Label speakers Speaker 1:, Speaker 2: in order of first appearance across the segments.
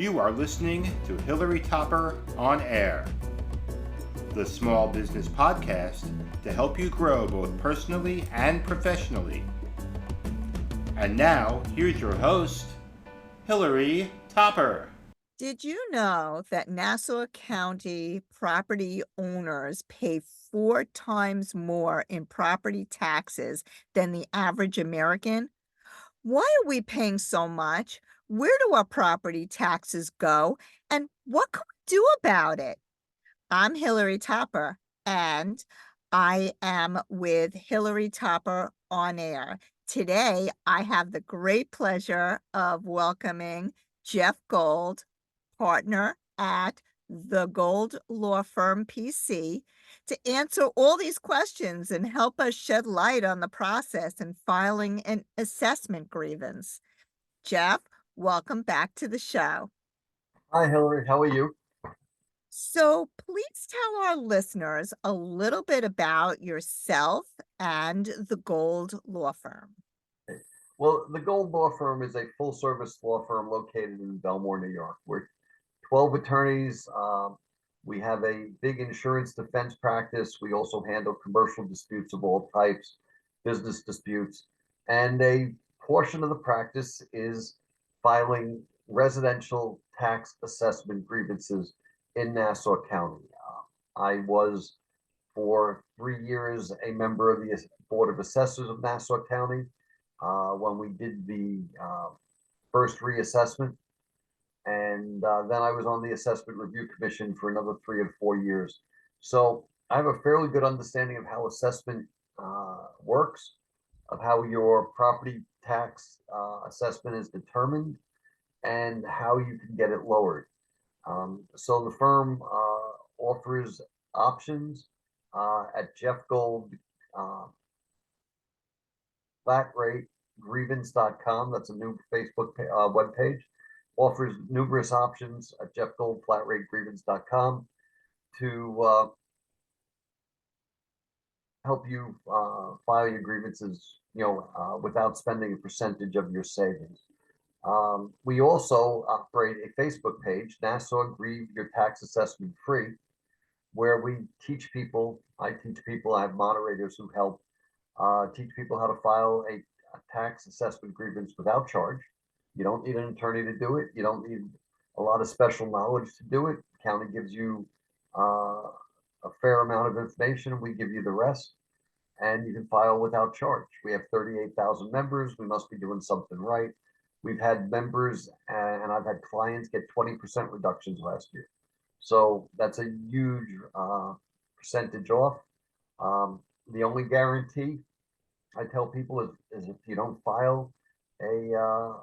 Speaker 1: You are listening to Hillary Topper on Air, the small business podcast to help you grow both personally and professionally. And now, here's your host, Hillary Topper.
Speaker 2: Did you know that Nassau County property owners pay 4 times more in property taxes than the average American? Why are we paying so much? Where do our property taxes go? And what can we do about it? I'm Hillary Topper, and I am with Hillary Topper on Air. Today, I have the great pleasure of welcoming Jeff Gold, partner at the Gold Law Firm PC, to answer all these questions and help us shed light on the process in filing an assessment grievance. Jeff, welcome back to the show.
Speaker 3: Hi, Hillary. How are you?
Speaker 2: So please tell our listeners a little bit about yourself and the Gold Law Firm.
Speaker 3: Well, the Gold Law Firm is a full-service law firm located in Belmore, New York. We're 12 attorneys. We have a big insurance defense practice. We also handle commercial disputes of all types, business disputes, and a portion of the practice is filing residential tax assessment grievances in Nassau County. I was for 3 years a member of the Board of Assessors of Nassau County when we did the first reassessment. And then I was on the Assessment Review Commission for another 3 or 4 years. So I have a fairly good understanding of how assessment works, of how your property tax assessment is determined, and how you can get it lowered. So the firm offers options at Jeff Gold flat rate grievance.com. That's a new Facebook webpage. Offers numerous options at Jeff Gold flat rate grievance.com to help you file your grievances, without spending a percentage of your savings. We also operate a Facebook page, Nassau Grieve Your Tax Assessment Free, where we teach people, I have moderators who help teach people how to file a tax assessment grievance without charge. You don't need an attorney to do it. You don't need a lot of special knowledge to do it. The county gives you a fair amount of information. We give you the rest, and you can file without charge. We have 38,000 members. We must be doing something right. We've had members and I've had clients get 20% reductions last year. So that's a huge percentage off. The only guarantee I tell people is if you don't file a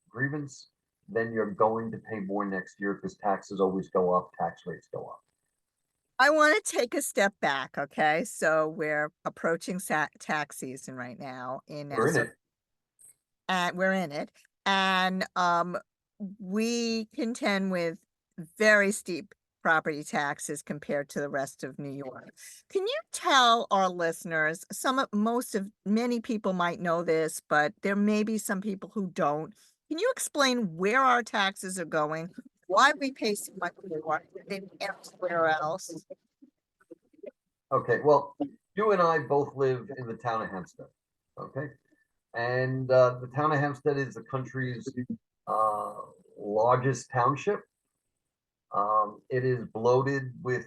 Speaker 3: grievance, then you're going to pay more next year because taxes always go up, tax rates go up.
Speaker 2: I want to take a step back, okay? So we're approaching tax season right now in
Speaker 3: We're in
Speaker 2: Nassau,
Speaker 3: it.
Speaker 2: and we're in it. And we contend with very steep property taxes compared to the rest of New York. Can you tell our listeners, many people might know this, but there may be some people who don't. Can you explain where our taxes are going, why we pay so much more than everywhere else?
Speaker 3: Okay, well, you and I both live in the town of Hempstead, okay? And the town of Hempstead is the country's largest township. It is bloated with,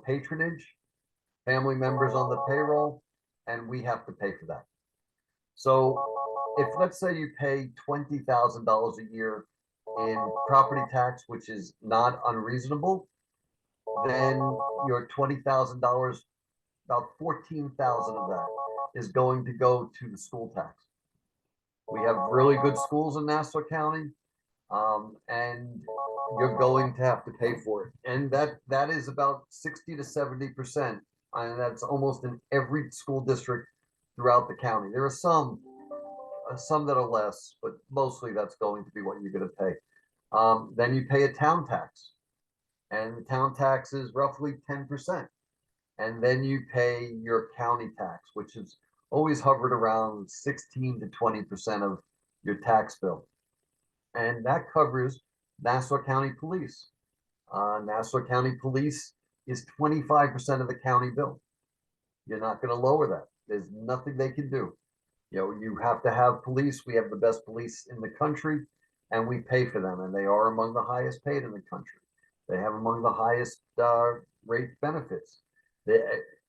Speaker 3: patronage, family members on the payroll, and we have to pay for that. So if, let's say, you pay $20,000 a year in property tax, which is not unreasonable, then your $20,000, about 14,000 of that is going to go to the school tax. We have really good schools in Nassau County, and you're going to have to pay for it. And that is about 60 to 70%. And that's almost in every school district throughout the county. There are some that are less, but mostly that's going to be what you're going to pay. Then you pay a town tax, and the town tax is roughly 10%. And then you pay your county tax, which is always hovered around 16 to 20% of your tax bill. And that covers Nassau County Police. Nassau County Police is 25% of the county bill. You're not going to lower that. There's nothing they can do. You know, you have to have police. We have the best police in the country, and we pay for them, and they are among the highest paid in the country. They have among the highest rate benefits. They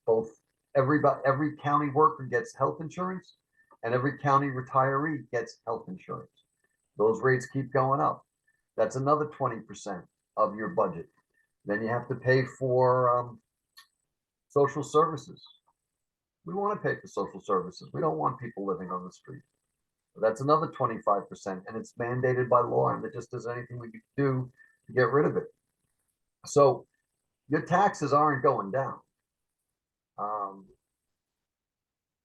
Speaker 3: both every county worker gets health insurance, and every county retiree gets health insurance. Those rates keep going up. That's another 20% of your budget. Then you have to pay for social services. We want to pay for social services. We don't want people living on the street. That's another 25%, and it's mandated by law, and there just isn't anything we can do to get rid of it. So your taxes aren't going down.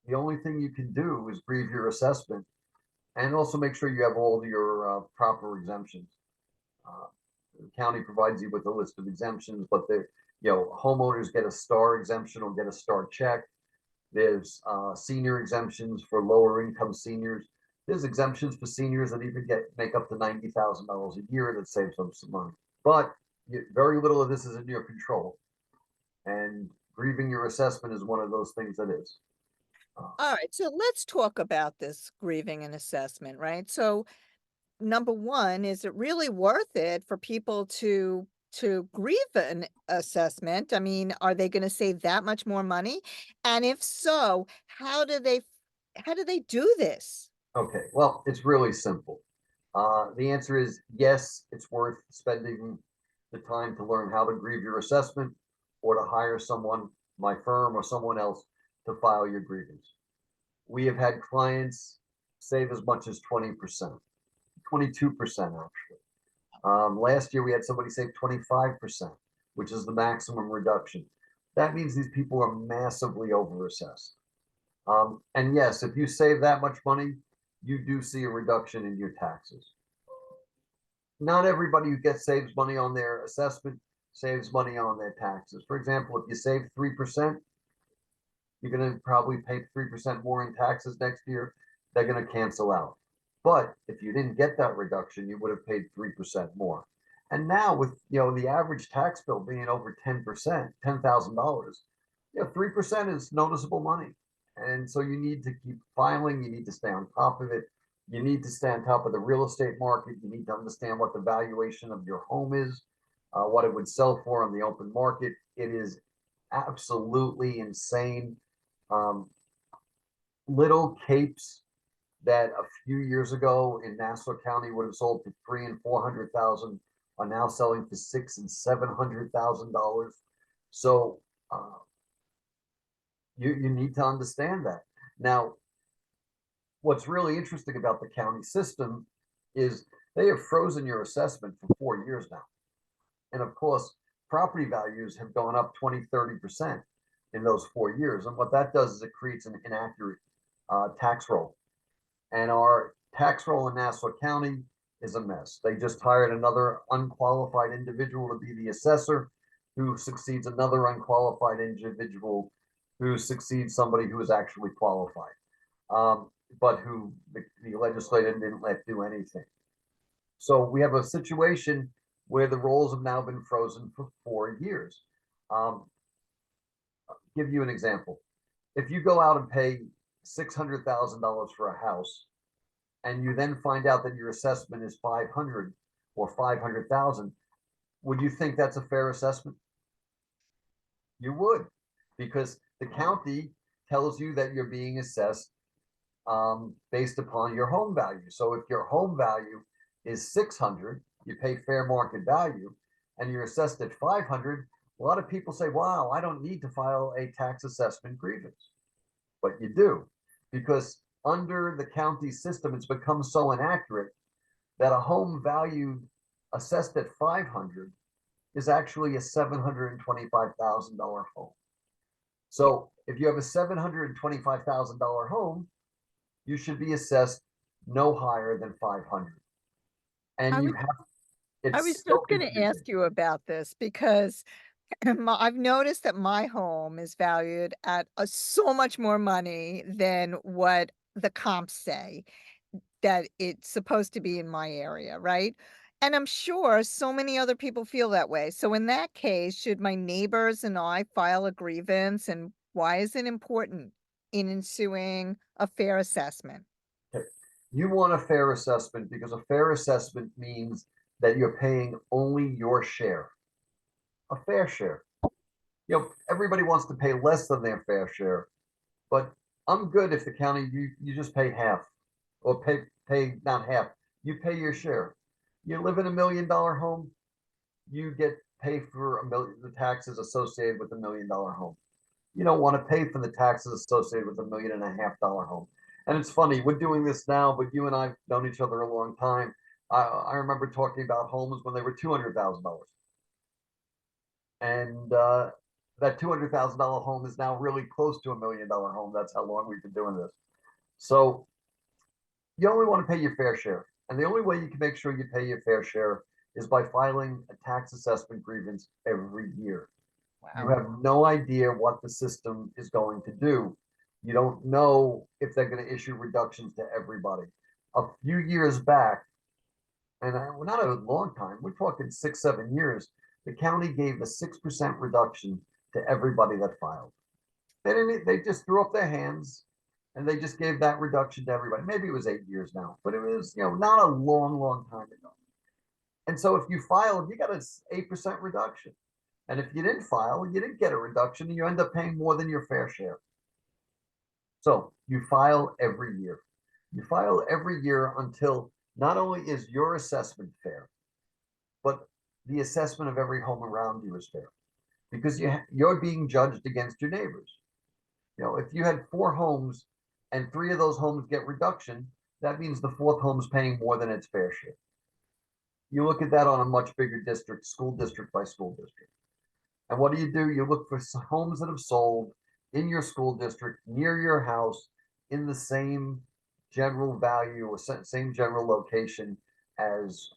Speaker 3: The only thing you can do is grieve your assessment, and also make sure you have all your proper exemptions. The county provides you with a list of exemptions, but homeowners get a star exemption or get a star check. There's senior exemptions for lower income seniors. There's exemptions for seniors that even make up to $90,000 a year. That saves them some money. But very little of this is in your control. And grieving your assessment is one of those things that is.
Speaker 2: All right, so let's talk about this grieving and assessment, right? So number one, is it really worth it for people to grieve an assessment? I mean, are they going to save that much more money? And if so, how do they do this?
Speaker 3: Okay, well, it's really simple. The answer is yes, it's worth spending the time to learn how to grieve your assessment or to hire someone, my firm or someone else, to file your grievance. We have had clients save as much as 20%, 22% actually. Last year we had somebody save 25%, which is the maximum reduction. That means these people are massively overassessed. And yes, if you save that much money, you do see a reduction in your taxes. Not everybody who saves money on their assessment saves money on their taxes. For example, if you save 3%, you're going to probably pay 3% more in taxes next year. They're going to cancel out. But if you didn't get that reduction, you would have paid 3% more. And now with the average tax bill being over 10%, $10,000, 3% is noticeable money. And so you need to keep filing. You need to stay on top of it. You need to stay on top of the real estate market. You need to understand what the valuation of your home is, what it would sell for on the open market. It is absolutely insane. Little capes that a few years ago in Nassau County would have sold for $300,000 and $400,000 are now selling for $600,000 and $700,000. So you need to understand that. Now, what's really interesting about the county system is they have frozen your assessment for 4 years now. And of course, property values have gone up 20, 30% in those 4 years. And what that does is it creates an inaccurate tax roll. And our tax roll in Nassau County is a mess. They just hired another unqualified individual to be the assessor, who succeeds another unqualified individual who succeeds somebody who is actually qualified, but who the legislature didn't let do anything. So we have a situation where the rolls have now been frozen for 4 years. I'll give you an example. If you go out and pay $600,000 for a house, and you then find out that your assessment is 500 or 500,000, would you think that's a fair assessment? You would, because the county tells you that you're being assessed based upon your home value. So if your home value is 600, you pay fair market value, and you're assessed at 500. A lot of people say, wow, I don't need to file a tax assessment grievance. But you do, because under the county system, it's become so inaccurate that a home valued assessed at 500 is actually a $725,000 home. So if you have a $725,000 home, you should be assessed no higher than 500. And
Speaker 2: I was just going to ask you about this because I've noticed that my home is valued at so much more money than what the comps say that it's supposed to be in my area, right? And I'm sure so many other people feel that way. So in that case, should my neighbors and I file a grievance? And why is it important in ensuing a fair assessment?
Speaker 3: Okay. You want a fair assessment because a fair assessment means that you're paying only your share, a fair share. Everybody wants to pay less than their fair share, but I'm good if the county, you just pay half or pay not half, you pay your share. You live in $1 million home, you get paid for the taxes associated with $1 million home. You don't want to pay for the taxes associated with $1.5 million home. And it's funny, we're doing this now, but you and I've known each other a long time. I remember talking about homes when they were $200,000. And that $200,000 home is now really close to $1 million home. That's how long we've been doing this. So you only want to pay your fair share. And the only way you can make sure you pay your fair share is by filing a tax assessment grievance every year. You
Speaker 2: Wow.
Speaker 3: have no idea what the system is going to do. You don't know if they're going to issue reductions to everybody. A few years back, and well, not a long time, we're talking 6, 7 years, the county gave a 6% reduction to everybody that filed. They just threw up their hands and they just gave that reduction to everybody. Maybe it was 8 years now, but it was, not a long, long time ago. And so if you filed, you got an 8% reduction. And if you didn't file, you didn't get a reduction, and you end up paying more than your fair share. So you file every year. You file every year until not only is your assessment fair, but the assessment of every home around you is fair, because you're being judged against your neighbors. If you had 4 homes and 3 of those homes get reduction, that means the 4th home is paying more than its fair share. You look at that on a much bigger district, school district by school district. And what do? You look for homes that have sold in your school district, near your house, in the same general value or same general location as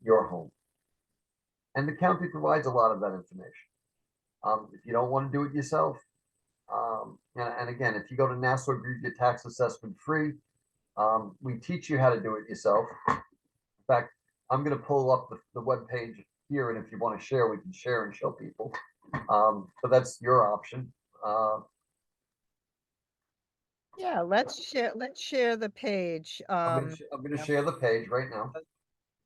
Speaker 3: your home. And the county provides a lot of that information. If you don't want to do it yourself, and again, if you go to Nassau, get tax assessment free. We teach you how to do it yourself. In fact, I'm going to pull up the web page here, and if you want to share, we can share and show people. But that's your option.
Speaker 2: Yeah, let's share the page.
Speaker 3: I'm going to share the page right now.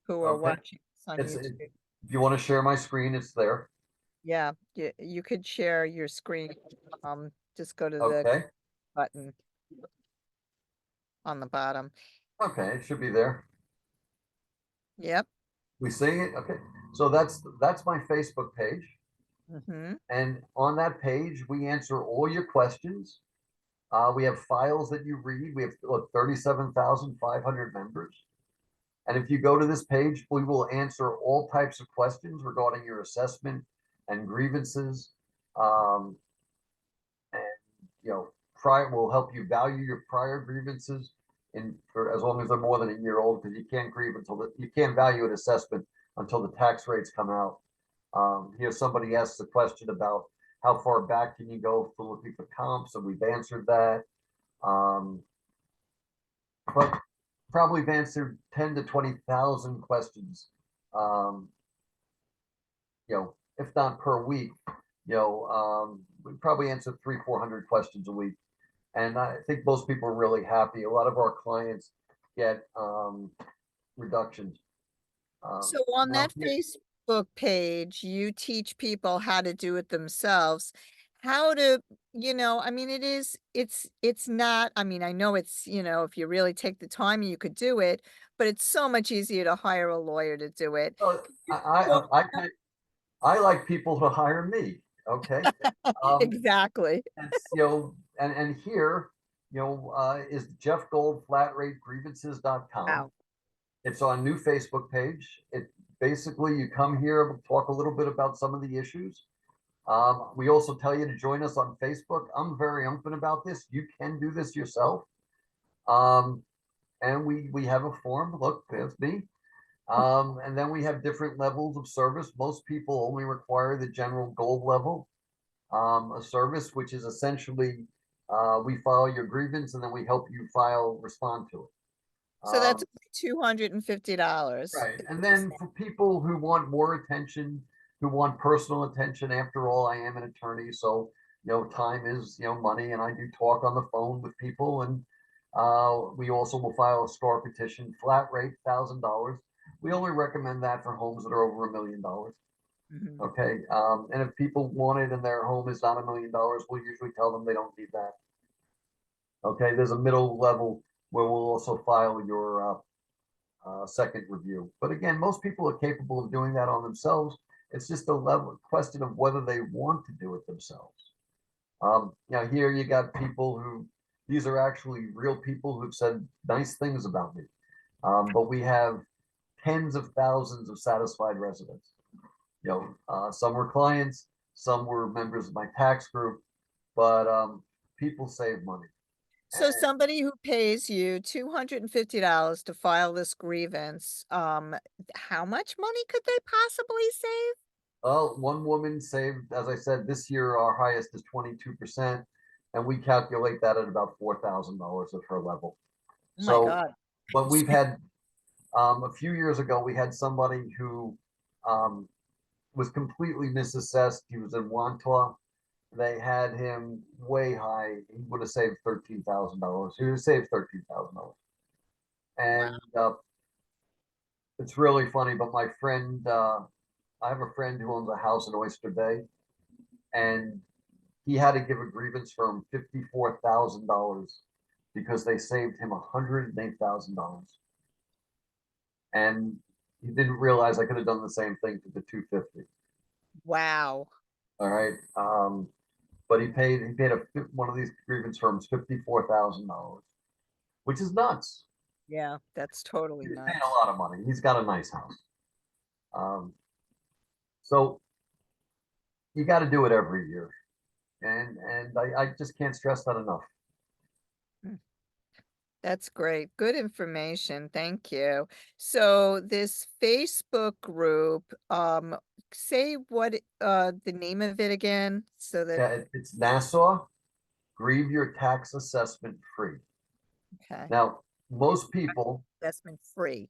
Speaker 2: Who are
Speaker 3: Okay.
Speaker 2: watching this on YouTube.
Speaker 3: If you want to share my screen, it's there.
Speaker 2: Yeah, you could share your screen. Just go to the
Speaker 3: Okay.
Speaker 2: button on the bottom.
Speaker 3: Okay, it should be there.
Speaker 2: Yep.
Speaker 3: We see it. Okay. So that's my Facebook page.
Speaker 2: Mm-hmm.
Speaker 3: And on that page, we answer all your questions. We have files that you read. We have 37,500 members. And if you go to this page, we will answer all types of questions regarding your assessment and grievances. And we'll help you value your prior grievances for as long as they're more than a year old, because you can't grieve you can't value an assessment until the tax rates come out. Here somebody asks a question about how far back can you go for looking for comps, and we've answered that. But probably have answered 10 to 20,000 questions, if not per week. We probably answer 300-400 questions a week. And I think most people are really happy. A lot of our clients get reductions.
Speaker 2: So on that Facebook page, you teach people how to do it themselves. How to, I mean, it's not, I mean, I know it's, if you really take the time, you could do it, but it's so much easier to hire a lawyer to do it.
Speaker 3: I like people to hire me. Okay.
Speaker 2: Exactly.
Speaker 3: And here, is Jeff Gold flatrategrievances.com.
Speaker 2: Wow.
Speaker 3: It's our new Facebook page. It basically, you come here, we'll talk a little bit about some of the issues. We also tell you to join us on Facebook. I'm very open about this. You can do this yourself. And we have a form. Look, there's me. And then we have different levels of service. Most people only require the general gold level a service, which is essentially we file your grievance and then we help you respond to it.
Speaker 2: So that's
Speaker 3: Um,
Speaker 2: $250.
Speaker 3: right. And then for people who want more attention, who want personal attention, after all, I am an attorney, so time is money, and I do talk on the phone with people, and we also will file a STAR petition, flat rate, $1,000. We only recommend that for homes that are over $1 million.
Speaker 2: Mhm.
Speaker 3: Okay. And if people want it and their home is not $1 million, we'll usually tell them they don't need that. Okay. There's a middle level where we'll also file your second review. But again, most people are capable of doing that on themselves. It's just a level question of whether they want to do it themselves. Now here you got people who, these are actually real people who've said nice things about me. But we have tens of thousands of satisfied residents. Some were clients, some were members of my tax group, but people save money.
Speaker 2: So somebody who pays you $250 to file this grievance, how much money could they possibly save?
Speaker 3: Well, one woman saved, as I said, this year our highest is 22%, and we calculate that at about $4,000 at her level.
Speaker 2: Oh my
Speaker 3: So,
Speaker 2: God.
Speaker 3: but we've had a few years ago, we had somebody who um, was completely misassessed. He was in Wantua. They had him way high. He would have saved $13,000. He would have saved $13,000.
Speaker 2: Wow.
Speaker 3: And it's really funny, but my friend, I have a friend who owns a house in Oyster Bay, and he had to give a grievance firm $54,000 because they saved him $108,000. And he didn't realize I could have done the same thing for the 250.
Speaker 2: Wow.
Speaker 3: All right. But he paid one of these grievance firms $54,000, which is nuts.
Speaker 2: Yeah, that's totally
Speaker 3: He's paying
Speaker 2: nuts.
Speaker 3: a lot of money. He's got a nice house. Um, so you got to do it every year, and I just can't stress that enough.
Speaker 2: Mm, That's great. Good information. Thank you. So this Facebook group, say what the name of it again so that
Speaker 3: Yeah, it's Nassau. Grieve your tax assessment free.
Speaker 2: okay.
Speaker 3: Now, most people,
Speaker 2: Investment free.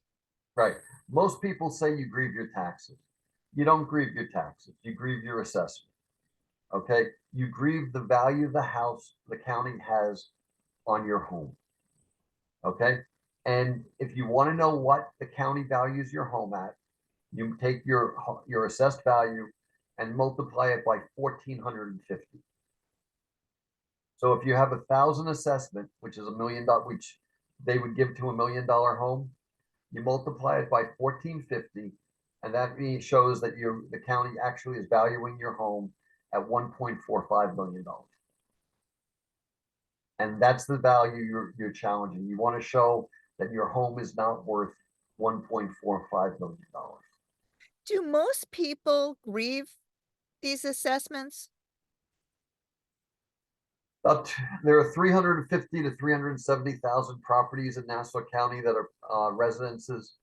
Speaker 3: right? Most people say you grieve your taxes. You don't grieve your taxes. You grieve your assessment. Okay. You grieve the value of the house the county has on your home. Okay. And if you want to know what the county values your home at, you take your assessed value and multiply it by 1,450. So if you have 1,000 assessment, which is $1 million, which they would give to $1 million home, you multiply it by 1,450, and that shows that the county actually is valuing your home at $1.45 million. And that's the value you're challenging. You want to show that your home is not worth $1.45 million.
Speaker 2: Do most people grieve these assessments?
Speaker 3: About, there are 350 to 370,000 properties in Nassau County that are residences,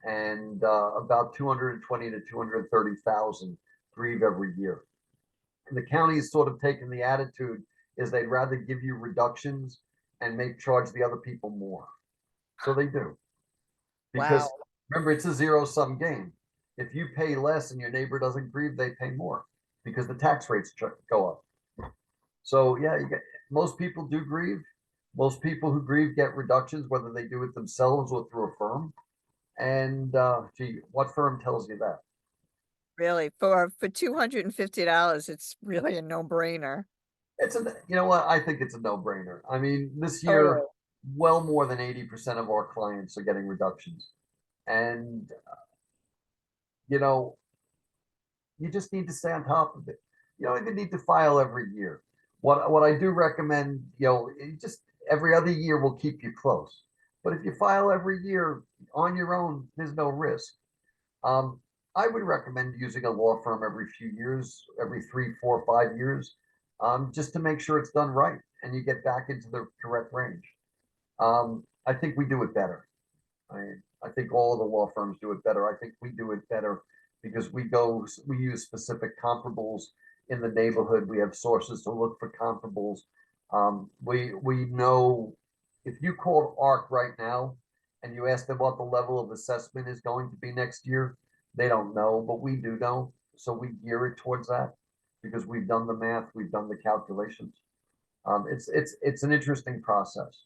Speaker 3: and about 220 to 230,000 grieve every year. And the county is sort of taking the attitude is they'd rather give you reductions and charge the other people more. So they do.
Speaker 2: Wow.
Speaker 3: Because remember, it's a zero-sum game. If you pay less and your neighbor doesn't grieve, they pay more because the tax rates go up. So yeah, most people do grieve. Most people who grieve get reductions, whether they do it themselves or through a firm. And gee, what firm tells you that?
Speaker 2: Really, for $250, it's really a no-brainer.
Speaker 3: You know what? I think it's a no-brainer. I mean, this
Speaker 2: Totally.
Speaker 3: year, well more than 80% of our clients are getting reductions. And you know, you just need to stay on top of it. You don't even need to file every year. What I do recommend, just every other year will keep you close. But if you file every year on your own, there's no risk. Um, I would recommend using a law firm every few years, every 3, 4, 5 years, just to make sure it's done right and you get back into the correct range. I think we do it better. I think all of the law firms do it better. I think we do it better because we use specific comparables in the neighborhood. We have sources to look for comparables. We know if you called ARC right now and you ask them what the level of assessment is going to be next year, they don't know, but we do know. So we gear it towards that because we've done the math, we've done the calculations. It's an interesting process,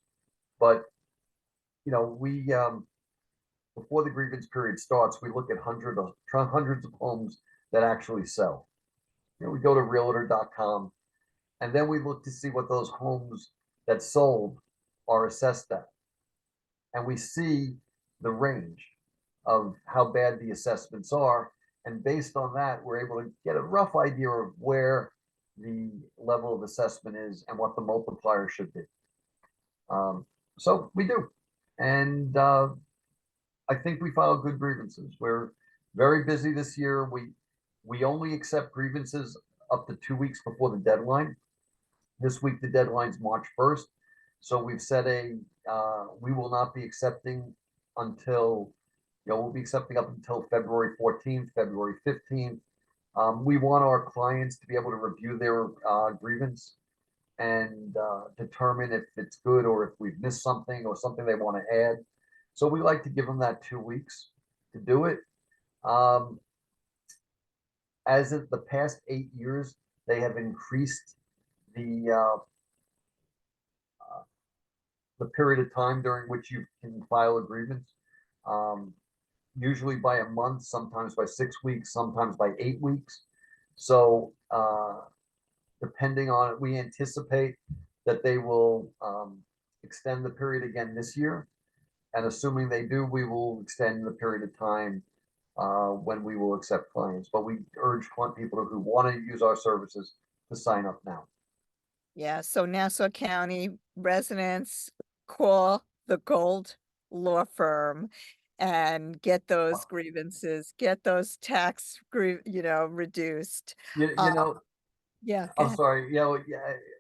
Speaker 3: but we before the grievance period starts, we look at hundreds of homes that actually sell. We go to realtor.com, and then we look to see what those homes that sold are assessed at. And we see the range of how bad the assessments are. And based on that, we're able to get a rough idea of where the level of assessment is and what the multiplier should be. So we do. And I think we file good grievances. We're very busy this year. We only accept grievances up to 2 weeks before the deadline. This week, the deadline's March 1st. So we've set we will not be accepting until, we'll be accepting up until February 14th, February 15th. We want our clients to be able to review their grievance and determine if it's good or if we've missed something or something they want to add. So we like to give them that 2 weeks to do it. As of the past 8 years, they have increased the period of time during which you can file a grievance, usually by a month, sometimes by 6 weeks, sometimes by 8 weeks. So depending on it, we anticipate that they will extend the period again this year. And assuming they do, we will extend the period of time when we will accept clients. But we urge people who want to use our services to sign up now.
Speaker 2: Yeah, so Nassau County residents call the Gold Law Firm and get those grievances, get those tax, reduced.
Speaker 3: You know,
Speaker 2: Yeah, go
Speaker 3: I'm
Speaker 2: ahead.
Speaker 3: sorry.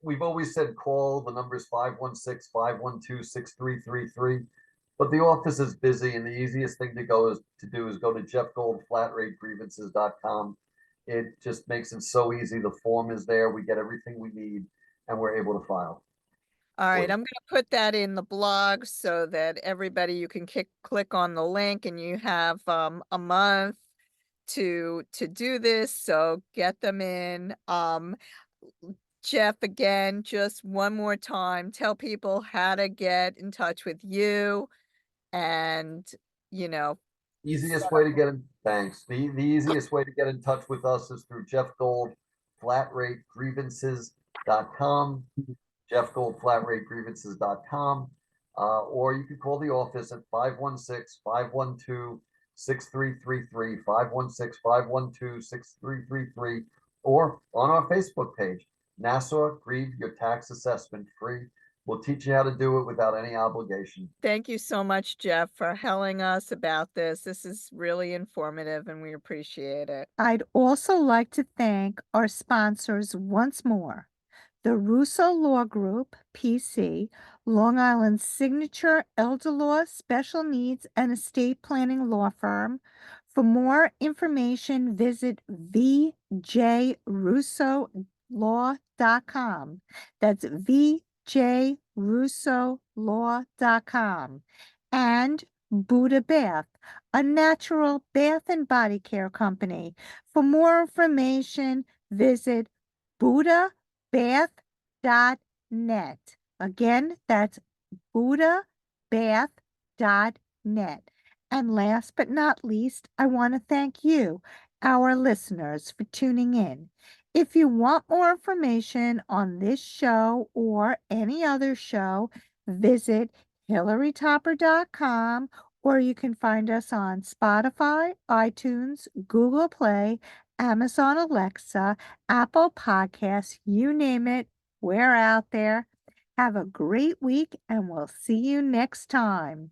Speaker 3: We've always said call. The number is 516-512-6333. But the office is busy, and the easiest thing to do is go to jeffgoldflatrategrievances.com. It just makes it so easy. The form is there. We get everything we need, and we're able to file.
Speaker 2: All right, I'm going to put that in the blog so that everybody, you can click on the link, and you have a month to do this. So get them in. Jeff, again, just one more time, tell people how to get in touch with you and,
Speaker 3: Easiest way to get in, thanks. The easiest way to get in touch with us is through jeffgoldflatrategrievances.com. jeffgoldflatrategrievances.com. Or you can call the office at 516-512-6333, 516-512-6333, or on our Facebook page, Nassau Grieve Your Tax Assessment Free. We'll teach you how to do it without any obligation.
Speaker 2: Thank you so much, Jeff, for telling us about this. This is really informative and we appreciate it. I'd also like to thank our sponsors once more. The Russo Law Group, PC, Long Island's signature elder law, special needs, and estate planning law firm. For more information, visit vjrussolaw.com. That's vjrussolaw.com. And Buddha Bath, a natural bath and body care company. For more information, visit buddhabath.net. Again, that's buddhabath.net. And last but not least, I want to thank you, our listeners, for tuning in. If you want more information on this show or any other show, visit hillarytopper.com, or you can find us on Spotify, iTunes, Google Play, Amazon Alexa, Apple Podcasts, you name it, we're out there. Have a great week, and we'll see you next time.